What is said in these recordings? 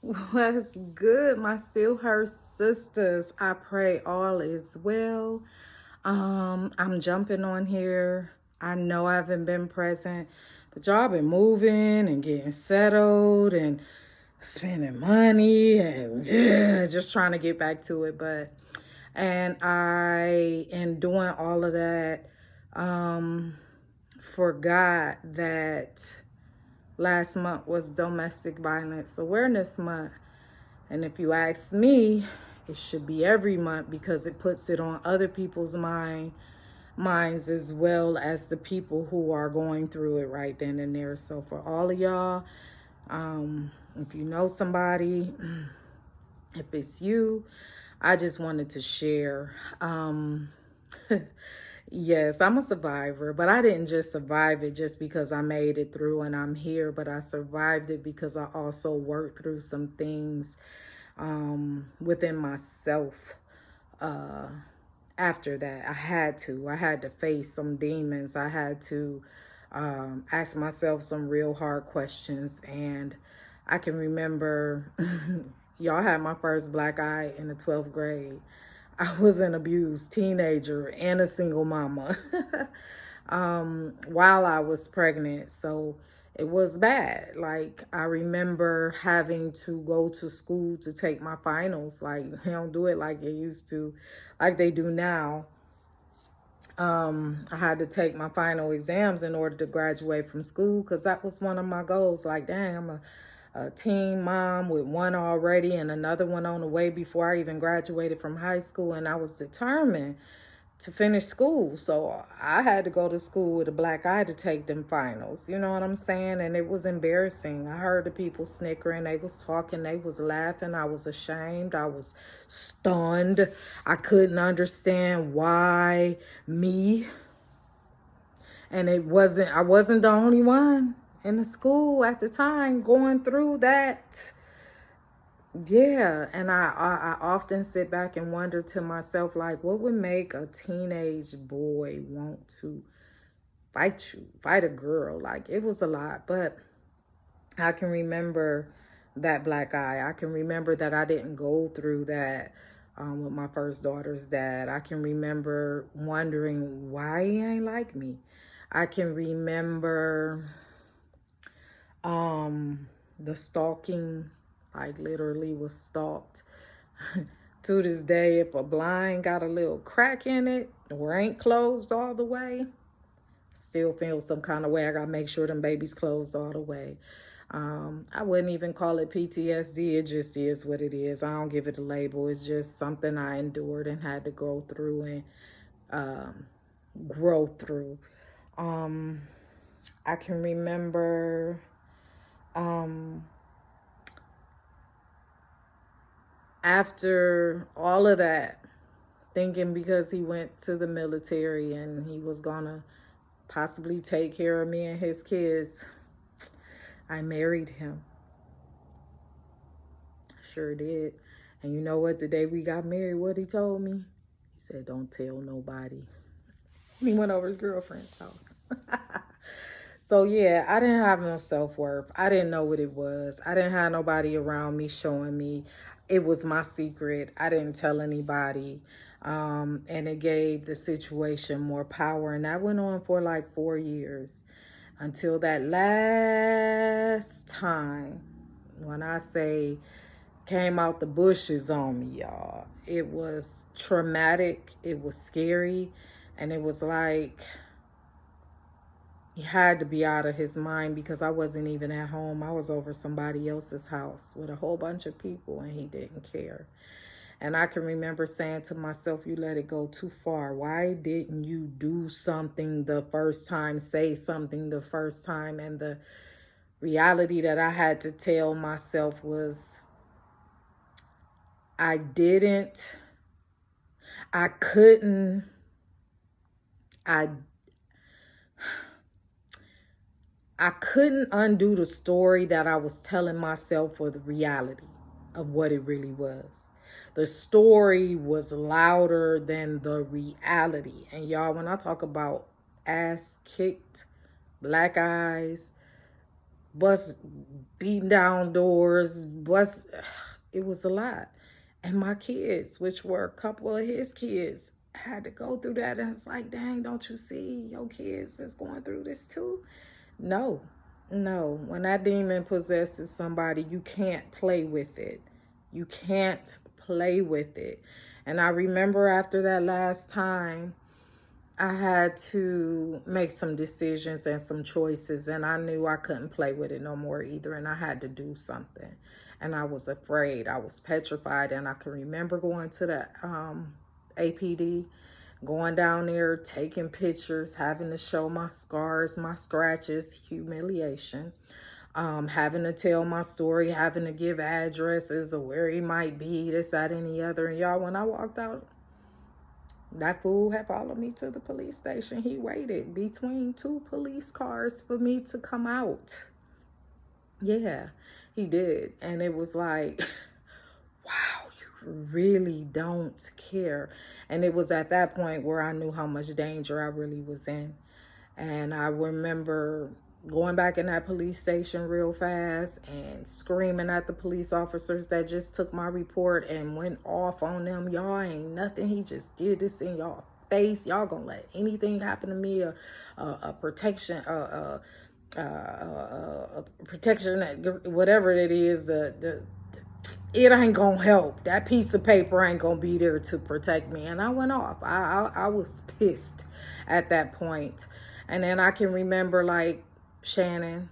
What's good, my still her sisters? I pray all is well. I'm jumping on here. I know I haven't been present, but y'all been moving and getting settled and spending money and just trying to get back to it. And I, in doing all of that, um, forgot that last month was Domestic Violence Awareness Month. And if you ask me, it should be every month because it puts it on other people's minds as well as the people who are going through it right then and there. So for all of y'all, if you know somebody, if it's you, I just wanted to share. Yes, I'm a survivor, but I didn't just survive it just because I made it through and I'm here, but I survived it because I also worked through some things within myself. After that, I had to face some demons. I had to ask myself some real hard questions. And I can remember y'all had my first black eye in the 12th grade. I was an abused teenager and a single mama while I was pregnant. So it was bad. Like, I remember having to go to school to take my finals. Like, they don't do it like they used to, like they do now. I had to take my final exams in order to graduate from school because that was one of my goals. Like, dang, I'm a teen mom with one already and another one on the way before I even graduated from high school. And I was determined to finish school. So I had to go to school with a black eye to take them finals. You know what I'm saying? And it was embarrassing. I heard the people snickering. They was talking. They was laughing. I was ashamed. I was stunned. I couldn't understand why me. And I wasn't the only one in the school at the time going through that. Yeah, and I often sit back and wonder to myself, like, what would make a teenage boy want to fight a girl? Like, it was a lot, but I can remember that black eye. I can remember that I didn't go through that with my first daughter's dad. I can remember wondering why he ain't like me. I can remember the stalking. I literally was stalked. To this day, if a blind got a little crack in it or ain't closed all the way, still feel some kind of way. I gotta make sure them babies closed all the way. I wouldn't even call it PTSD. It just is what it is. I don't give it a label. It's just something I endured and had to go through and grow through. I can remember after all of that, thinking because he went to the military and he was gonna possibly take care of me and his kids, I married him. Sure did. And you know what? The day we got married, what he told me? He said, don't tell nobody. He went over his girlfriend's house. So yeah, I didn't have no self-worth. I didn't know what it was. I didn't have nobody around me showing me. It was my secret. I didn't tell anybody. And it gave the situation more power. And that went on for like 4 years until that last time, when I say came out the bushes on me, y'all. It was traumatic. It was scary. And it was like he had to be out of his mind because I wasn't even at home. I was over somebody else's house with a whole bunch of people and he didn't care. And I can remember saying to myself, you let it go too far. Why didn't you do something the first time, say something the first time? And the reality that I had to tell myself was I didn't, I couldn't, I couldn't undo the story that I was telling myself for the reality of what it really was. The story was louder than the reality. And y'all, when I talk about ass kicked, black eyes, bus beating down doors, bus. It was a lot. And my kids, which were a couple of his kids, had to go through that. And it's like, dang, don't you see your kids is going through this too? No, no. When that demon possesses somebody, you can't play with it. You can't play with it. And I remember after that last time, I had to make some decisions and some choices, and I knew I couldn't play with it no more either, and I had to do something. And I was afraid. I was petrified, and I can remember going to the APD, going down there, taking pictures, having to show my scars, my scratches, humiliation, having to tell my story, having to give addresses of where he might be, this, that, and the other. And y'all, when I walked out, that fool had followed me to the police station. He waited between 2 police cars for me to come out. Yeah, he did. And it was like, wow, you really don't care. And it was at that point where I knew how much danger I really was in. And I remember going back in that police station real fast and screaming at the police officers that just took my report and went off on them. Y'all ain't nothing. He just did this in y'all face. Y'all gonna let anything happen to me? A protection, protection, whatever it is. It ain't gonna help. That piece of paper ain't gonna be there to protect me. And I went off. I was pissed at that point. And then I can remember, like, Shannon,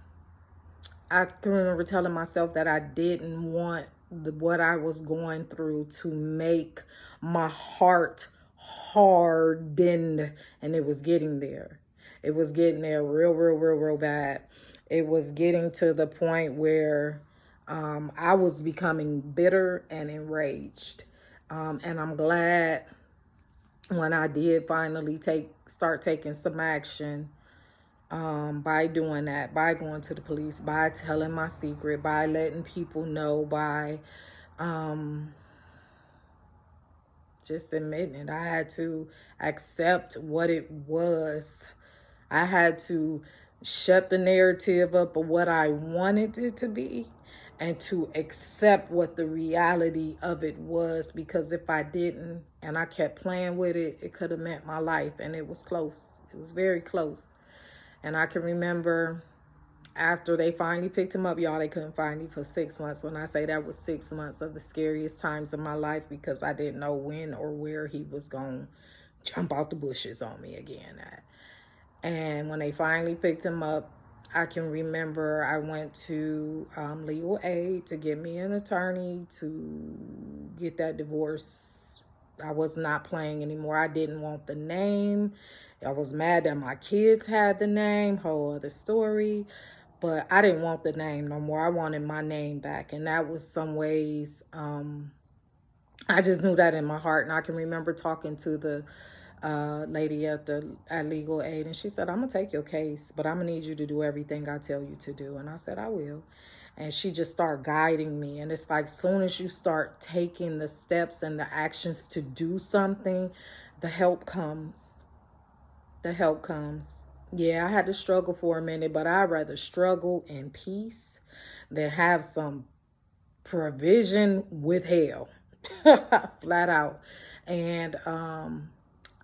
I can remember telling myself that I didn't want what I was going through to make my heart hardened. And it was getting there. It was getting there real bad. It was getting to the point where I was becoming bitter and enraged. And I'm glad when I did finally start taking some action, by doing that, by going to the police, by telling my secret, by letting people know, by just admitting it. I had to accept what it was. I had to shut the narrative up of what I wanted it to be and to accept what the reality of it was, because if I didn't and I kept playing with it, it could have meant my life. And it was close. It was very close. And I can remember after they finally picked him up, y'all, they couldn't find him for 6 months. When I say that was 6 months of the scariest times of my life, because I didn't know when or where he was going to jump out the bushes on me again. And when they finally picked him up, I can remember I went to legal aid to get me an attorney to get that divorce. I was not playing anymore. I didn't want the name. I was mad that my kids had the name, whole other story. But I didn't want the name no more. I wanted my name back. And that was some ways, I just knew that in my heart. And I can remember talking to the lady at legal aid, and she said, I'm gonna take your case, but I'm gonna need you to do everything I tell you to do. And I said, I will. And she just started guiding me. And it's like, soon as you start taking the steps and the actions to do something, the help comes. The help comes. Yeah, I had to struggle for a minute, but I'd rather struggle in peace than have some provision with hell. Flat out. And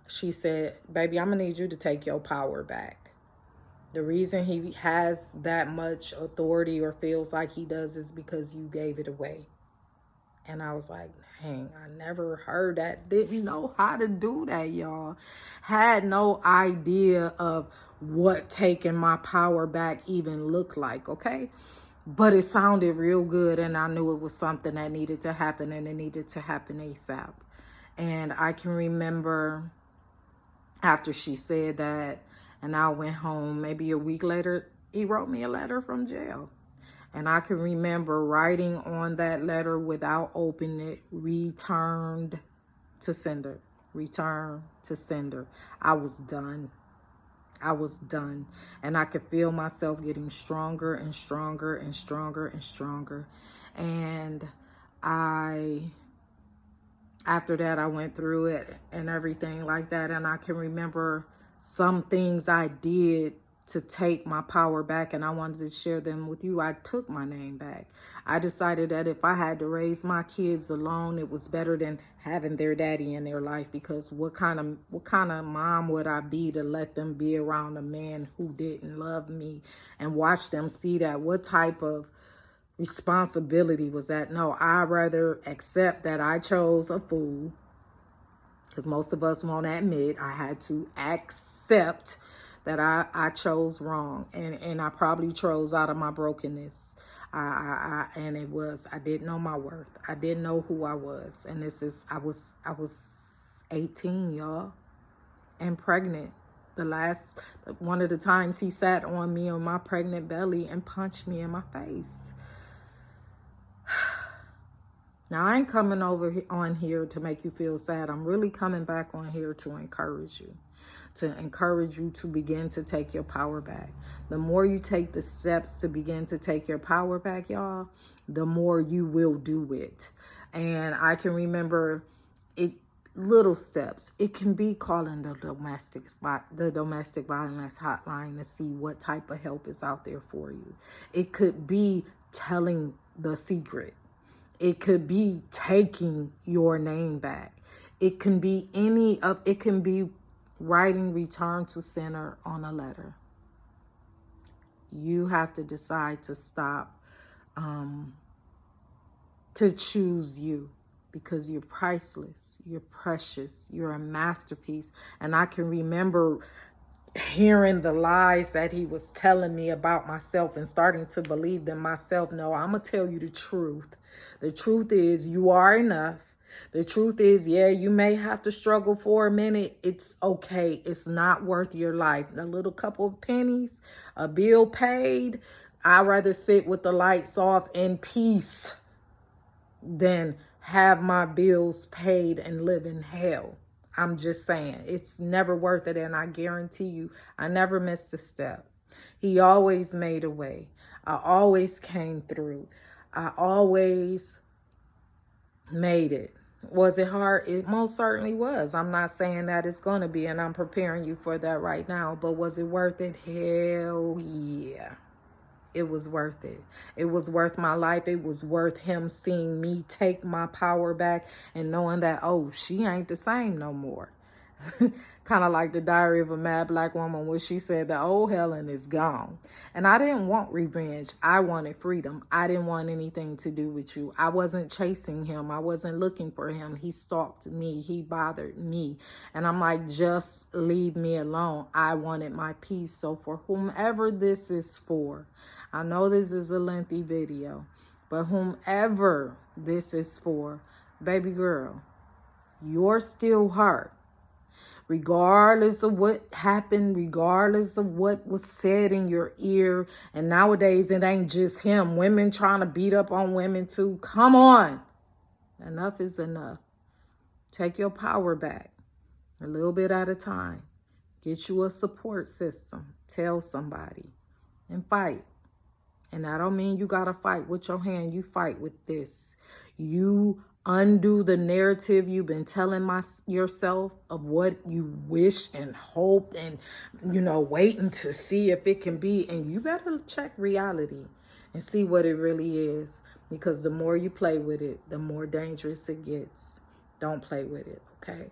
she said, baby, I'm going to need you to take your power back. The reason he has that much authority or feels like he does is because you gave it away. And I was like, dang, I never heard that. Didn't know how to do that, y'all. Had no idea of what taking my power back even looked like, okay? But it sounded real good, and I knew it was something that needed to happen, and it needed to happen ASAP. And I can remember after she said that, and I went home, maybe a week later, he wrote me a letter from jail. And I can remember writing on that letter without opening it, returned to sender, return to sender. I was done. I was done. And I could feel myself getting stronger and stronger and stronger and stronger. And after that, I went through it and everything like that. And I can remember some things I did to take my power back, and I wanted to share them with you. I took my name back. I decided that if I had to raise my kids alone, it was better than having their daddy in their life, because what kind of mom would I be to let them be around a man who didn't love me and watch them see that? What type of responsibility was that? No, I'd rather accept that I chose a fool, because most of us won't admit. I had to accept that I chose wrong, and I probably chose out of my brokenness. And it was, I didn't know my worth. I didn't know who I was. And I was 18, y'all, and pregnant. One of the times he sat on me on my pregnant belly and punched me in my face. Now, I ain't coming on here to make you feel sad. I'm really coming back on here to encourage you. To begin to take your power back. The more you take the steps to begin to take your power back, y'all, the more you will do it. And I can remember it, little steps. It can be calling the domestic violence hotline to see what type of help is out there for you. It could be telling the secret. It could be taking your name back. It can be it can be writing return to sender on a letter. You have to decide to stop, to choose you, because you're priceless, you're precious, you're a masterpiece. And I can remember hearing the lies that he was telling me about myself and starting to believe them myself. No, I'm going to tell you the truth. The truth is you are enough. The truth is, yeah, you may have to struggle for a minute. It's okay. It's not worth your life. A little couple of pennies, a bill paid. I'd rather sit with the lights off in peace than have my bills paid and live in hell. I'm just saying, it's never worth it. And I guarantee you, I never missed a step. He always made a way. I always came through. I always made it. Was it hard? It most certainly was. I'm not saying that it's going to be, and I'm preparing you for that right now. But was it worth it? Hell yeah. It was worth it. It was worth my life. It was worth him seeing me take my power back and knowing that, oh, she ain't the same no more. Kind of like the Diary of a Mad Black Woman, where she said the old Helen is gone. And I didn't want revenge. I wanted freedom. I didn't want anything to do with you. I wasn't chasing him. I wasn't looking for him. He stalked me. He bothered me. And I'm like, just leave me alone. I wanted my peace. So for whomever this is for, I know this is a lengthy video, but whomever this is for, baby girl, your still heart, regardless of what happened, regardless of what was said in your ear. And nowadays, it ain't just him. Women trying to beat up on women too. Come on. Enough is enough. Take your power back a little bit at a time. Get you a support system. Tell somebody and fight. And I don't mean you got to fight with your hand. You fight with this. You undo the narrative you've been telling yourself of what you wish and hoped and, waiting to see if it can be. And you better check reality and see what it really is. Because the more you play with it, the more dangerous it gets. Don't play with it, okay?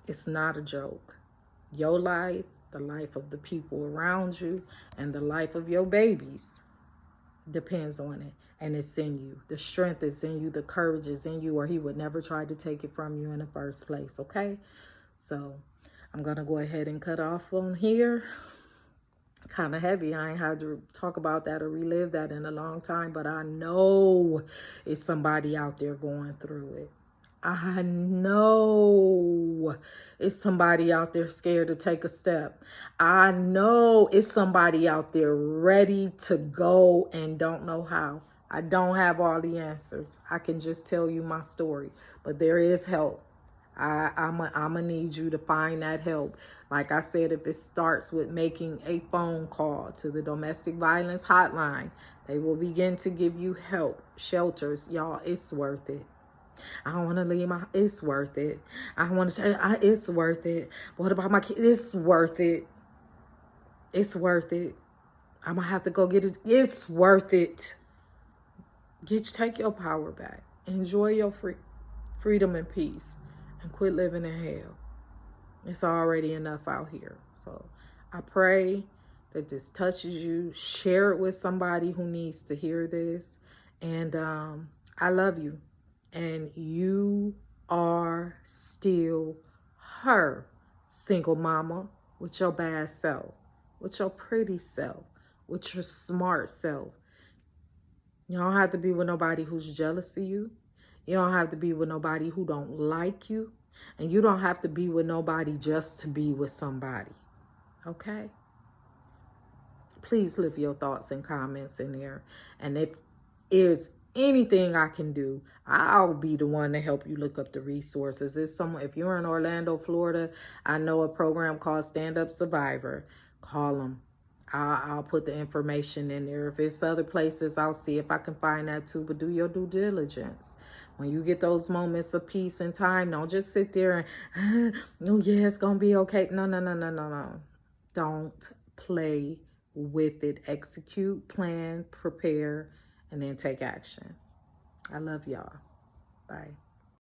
It's not a joke. Your life, the life of the people around you, and the life of your babies depends on it, and it's in you. The strength is in you, the courage is in you, or he would never try to take it from you in the first place. Okay, so I'm gonna go ahead and cut off on here. Kind of heavy. I ain't had to talk about that or relive that in a long time, but I know it's somebody out there going through it. I know it's somebody out there scared to take a step. I know it's somebody out there ready to go and don't know how. I don't have all the answers. I can just tell you my story, but there is help. I'm gonna need you to find that help. Like I said, if it starts with making a phone call to the domestic violence hotline, they will begin to give you help, shelters. Y'all, it's worth it. I don't want to leave it's worth it. I want to say, it's worth it. What about my kids? It's worth it. It's worth it. I'm going to have to go get it. It's worth it. Take your power back. Enjoy your freedom and peace. And quit living in hell. It's already enough out here. So I pray that this touches you. Share it with somebody who needs to hear this. And I love you. And you are still her single mama with your bad self, with your pretty self, with your smart self. You don't have to be with nobody who's jealous of you. You don't have to be with nobody who don't like you. And you don't have to be with nobody just to be with somebody. Okay? Please leave your thoughts and comments in there. And if there's anything I can do, I'll be the one to help you look up the resources. If you're in Orlando, Florida, I know a program called Stand Up Survivor. Call them. I'll put the information in there. If it's other places, I'll see if I can find that too. But do your due diligence. When you get those moments of peace and time, don't just sit there and, oh yeah, it's going to be okay. No. Don't play with it. Execute, plan, prepare, and then take action. I love y'all. Bye.